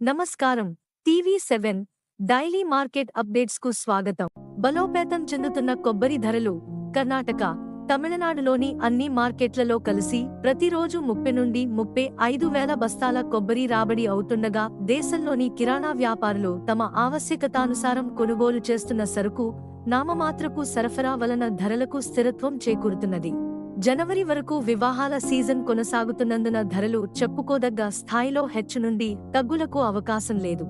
నమస్కారం. టీవీ7 daily market అప్డేట్స్కు స్వాగతం. బలోపేతం చెందుతున్న కొబ్బరి ధరలు కర్ణాటక, తమిళనాడులోని అన్ని మార్కెట్లలో కలిసి ప్రతిరోజు 30 నుండి 35 వేల బస్తాల కొబ్బరి రాబడి అవుతుండగా, దేశంలోని కిరాణా వ్యాపారులు తమ ఆవశ్యకతానుసారం కొనుగోలు చేస్తున్న సరుకు నామమాత్రపు సరఫరా వలన ధరలకు స్థిరత్వం చేకూరుతున్నది. జనవరి వరకు వివాహాల సీజన్ కొనసాగుతున్నందున ధరలు చెప్పుకోదగ్గ స్థాయిలో హెచ్చు నుండి తగ్గులకు అవకాశం లేదు.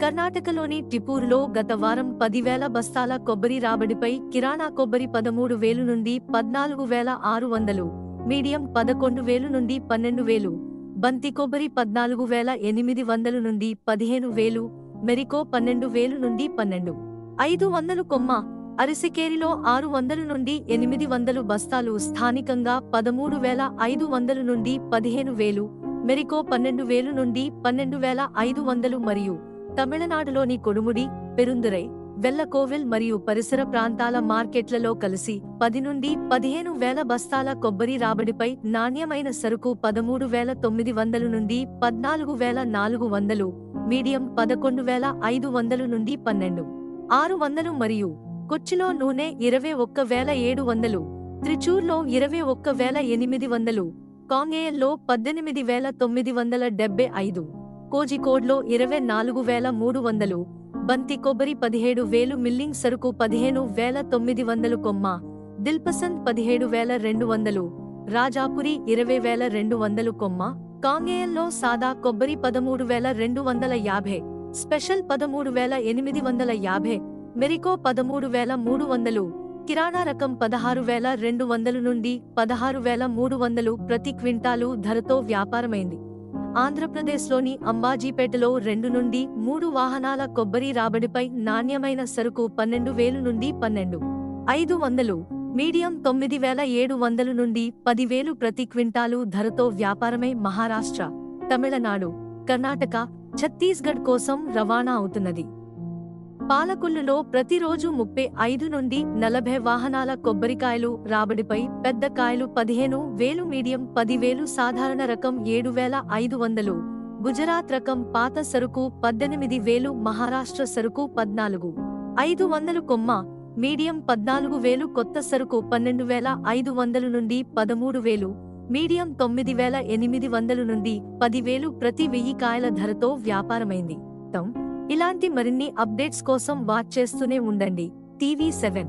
కర్ణాటకలోని టిపూరులో గత వారం 10,000 బస్తాల కొబ్బరి రాబడిపై కిరాణా కొబ్బరి 13,000 నుండి 14,600, మీడియం 11,000 నుండి 12,000, బంతి కొబ్బరి 14,800 నుండి 15,000, మెరికో 12,000 నుండి 12,500 కొమ్మ, అరిసికేరిలో 600 నుండి 800 బస్తాలు, స్థానికంగా 13,500 నుండి 15,000, మెరికో 12,000 నుండి 12,500 మరియు తమిళనాడులోని కొడుముడి, పెరుందురై, వెల్లకోవిల్ మరియు పరిసర ప్రాంతాల మార్కెట్లలో కలిసి 10 నుండి 15,000 బస్తాల కొబ్బరి రాబడిపై నాణ్యమైన సరుకు 13,900 నుండి 14,400, మీడియం 11,500 నుండి 12,600 మరియు కొచ్చిలో నూనె 21,700, త్రిచూర్లో 21,800, కాంగేయంలో 18,975, కోజికోడ్లో 24,300, బంతి కొబ్బరి 17,000, మిల్లింగ్ సరుకు 15,900 కొమ్మ, దిల్పసంద్ 17,200, రాజాపురి 20,200 కొమ్మ, కాంగేయంలో సాదా కొబ్బరి 13,250, స్పెషల్ 13,850, మెరికో 13,300, కిరాణా రకం 16,200 నుండి 16,300 ప్రతి క్వింటాలు ధరతో వ్యాపారమైంది. ఆంధ్రప్రదేశ్లోని అంబాజీపేటలో 2 నుండి 3 వాహనాల కొబ్బరి రాబడిపై నాణ్యమైన సరుకు 12,000 నుండి 12,500, మీడియం 9,700 నుండి 10,000 ప్రతి క్వింటాలు ధరతో వ్యాపారమై మహారాష్ట్ర, తమిళనాడు, కర్ణాటక, ఛత్తీస్గఢ్ కోసం రవాణా అవుతున్నది. పాలకొల్లులో ప్రతిరోజు 35 నుండి 40 వాహనాల కొబ్బరికాయలు రాబడిపై పెద్ద కాయలు 15,000, మీడియం 10,000, సాధారణ రకం 7,500, గుజరాత్ రకం పాత సరుకు 18,000, మహారాష్ట్ర సరుకు 14,500 కొమ్మ, మీడియం 14,000, కొత్త సరుకు 12,500 నుండి 13,000, మీడియం 9,800 నుండి 10,000 ప్రతి 1000 కాయల ధరతో వ్యాపారమైంది. ఇలాంటి మరిన్ని అప్డేట్స్ కోసం వాచ్ చేస్తూనే ఉండండి టీవీ7.